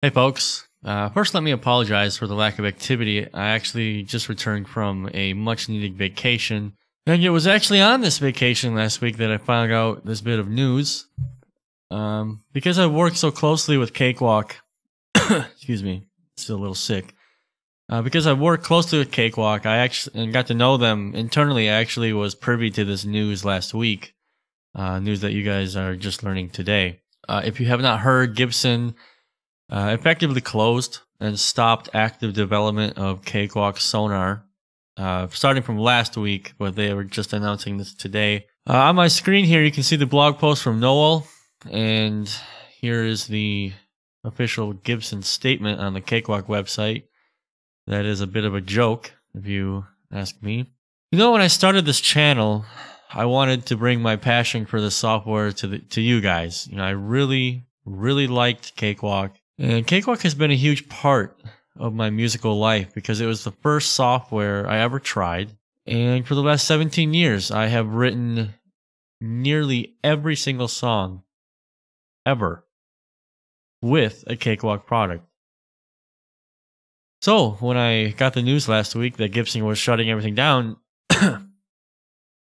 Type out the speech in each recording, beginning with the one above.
Hey folks, first let me apologize for the lack of activity. I actually just returned from a much needed vacation. And it was actually on this vacation last week that I found out this bit of news. Because I worked so closely with Cakewalk, excuse me, still a little sick. Because I worked closely with Cakewalk, I actually and got to know them internally. I actually was privy to this news last week, news that you guys are just learning today. If you have not heard, Gibson effectively closed and stopped active development of Cakewalk Sonar, starting from last week, but they were just announcing this today. On my screen here, you can see the blog post from Noel, and here is the official Gibson statement on the Cakewalk website. That is a bit of a joke, if you ask me. You know, when I started this channel, I wanted to bring my passion for the software to you guys. You know, I really liked Cakewalk. And Cakewalk has been a huge part of my musical life because it was the first software I ever tried. And for the last 17 years, I have written nearly every single song ever with a Cakewalk product. So when I got the news last week that Gibson was shutting everything down,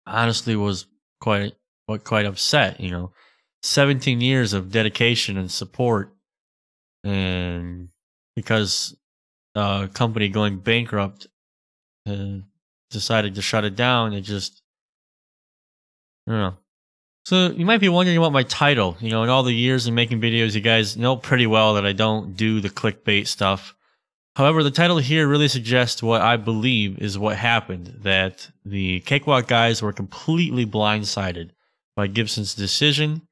honestly was quite upset. You know, 17 years of dedication and support. And because a company going bankrupt decided to shut it down, I don't know. So you might be wondering about my title. You know, in all the years of making videos, you guys know pretty well that I don't do the clickbait stuff. However, the title here really suggests what I believe is what happened, that the Cakewalk guys were completely blindsided by Gibson's decision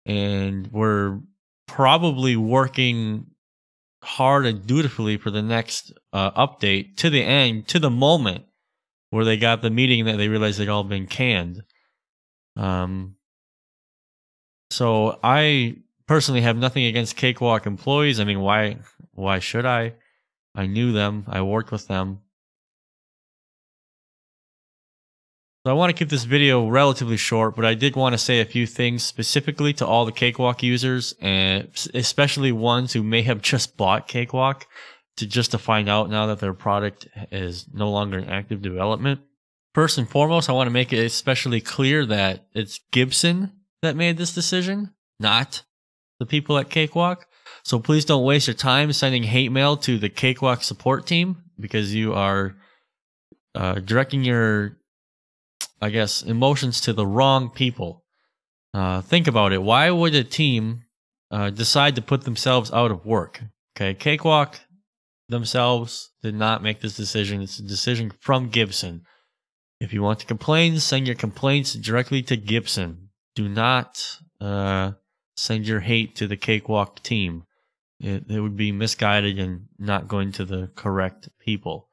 and were probably working hard and dutifully for the next update to the end, to the moment where they got the meeting that they realized they'd all been canned. So I personally have nothing against Cakewalk employees. I mean, why should I? I knew them. I worked with them. So I want to keep this video relatively short, but I did want to say a few things specifically to all the Cakewalk users, and especially ones who may have just bought Cakewalk to find out now that their product is no longer in active development. First and foremost, I want to make it especially clear that it's Gibson that made this decision, not the people at Cakewalk. So please don't waste your time sending hate mail to the Cakewalk support team, because you are directing your, I guess, emotions to the wrong people. Think about it. Why would a team decide to put themselves out of work? Okay, Cakewalk themselves did not make this decision. It's a decision from Gibson. If you want to complain, send your complaints directly to Gibson. Do not send your hate to the Cakewalk team. It would be misguided and not going to the correct people.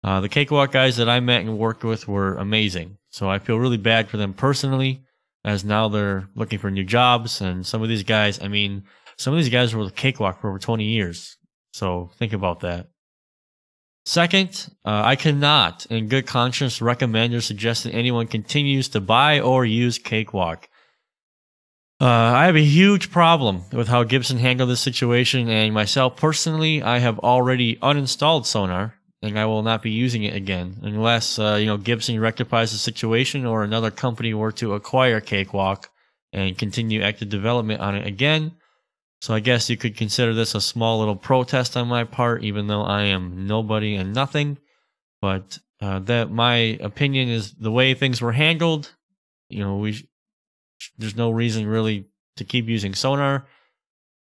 The Cakewalk guys that I met and worked with were amazing. So I feel really bad for them personally, as now they're looking for new jobs. And some of these guys, I mean, some of these guys were with Cakewalk for over 20 years. So think about that. Second, I cannot, in good conscience, recommend or suggest that anyone continues to buy or use Cakewalk. I have a huge problem with how Gibson handled this situation, and myself personally, I have already uninstalled Sonar, and I will not be using it again unless Gibson rectifies the situation or another company were to acquire Cakewalk and continue active development on it again. So I guess you could consider this a small little protest on my part, even though I am nobody and nothing. But that my opinion is the way things were handled. You know, there's no reason really to keep using Sonar.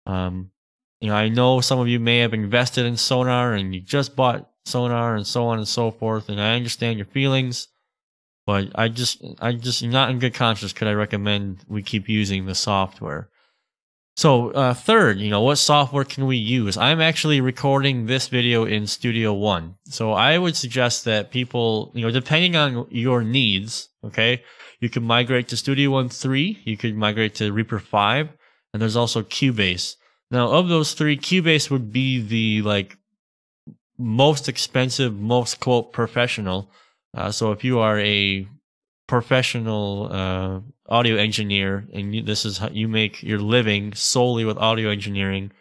I know some of you may have invested in Sonar and you just bought Sonar and so on and so forth, and I understand your feelings, but I just not in good conscience could I recommend we keep using the software. So third, what software can we use? I'm actually recording this video in Studio One. So I would suggest that people, depending on your needs, okay, you can migrate to Studio One 3, you could migrate to Reaper 5, and there's also Cubase. Now, of those three, Cubase would be the most expensive, most quote professional. So if you are a professional audio engineer and this is how you make your living solely with audio engineering,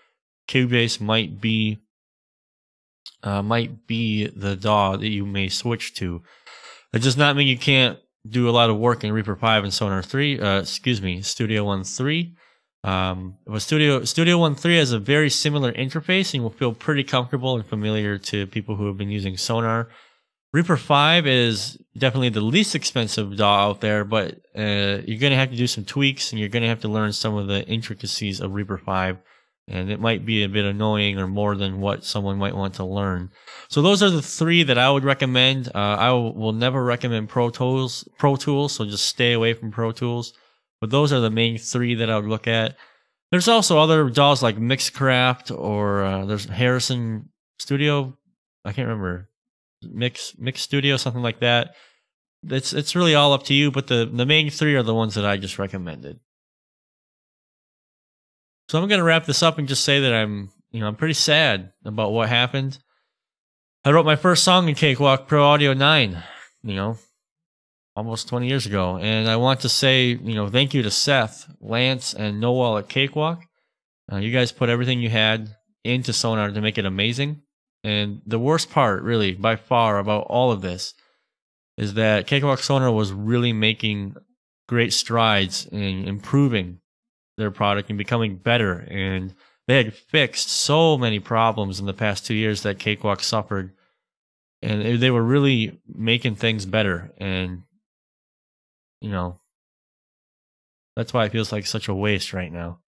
Cubase might be the DAW that you may switch to. It does not mean you can't do a lot of work in Reaper 5 and Sonar 3. Studio One 3. But Studio One 3 has a very similar interface and will feel pretty comfortable and familiar to people who have been using Sonar. Reaper 5 is definitely the least expensive DAW out there, but you're going to have to do some tweaks and you're going to have to learn some of the intricacies of Reaper 5. And it might be a bit annoying or more than what someone might want to learn. So those are the three that I would recommend. I will never recommend Pro Tools, so just stay away from Pro Tools. But those are the main three that I would look at. There's also other DAWs like Mixcraft or there's Harrison Studio. I can't remember. Mix Studio, something like that. It's really all up to you, but the main three are the ones that I just recommended. So I'm going to wrap this up and just say that I'm pretty sad about what happened. I wrote my first song in Cakewalk Pro Audio 9, almost 20 years ago. And I want to say, thank you to Seth, Lance, and Noel at Cakewalk. You guys put everything you had into Sonar to make it amazing. And the worst part, really, by far, about all of this is that Cakewalk Sonar was really making great strides in improving their product and becoming better, and they had fixed so many problems in the past 2 years that Cakewalk suffered, and they were really making things better. And that's why it feels like such a waste right now.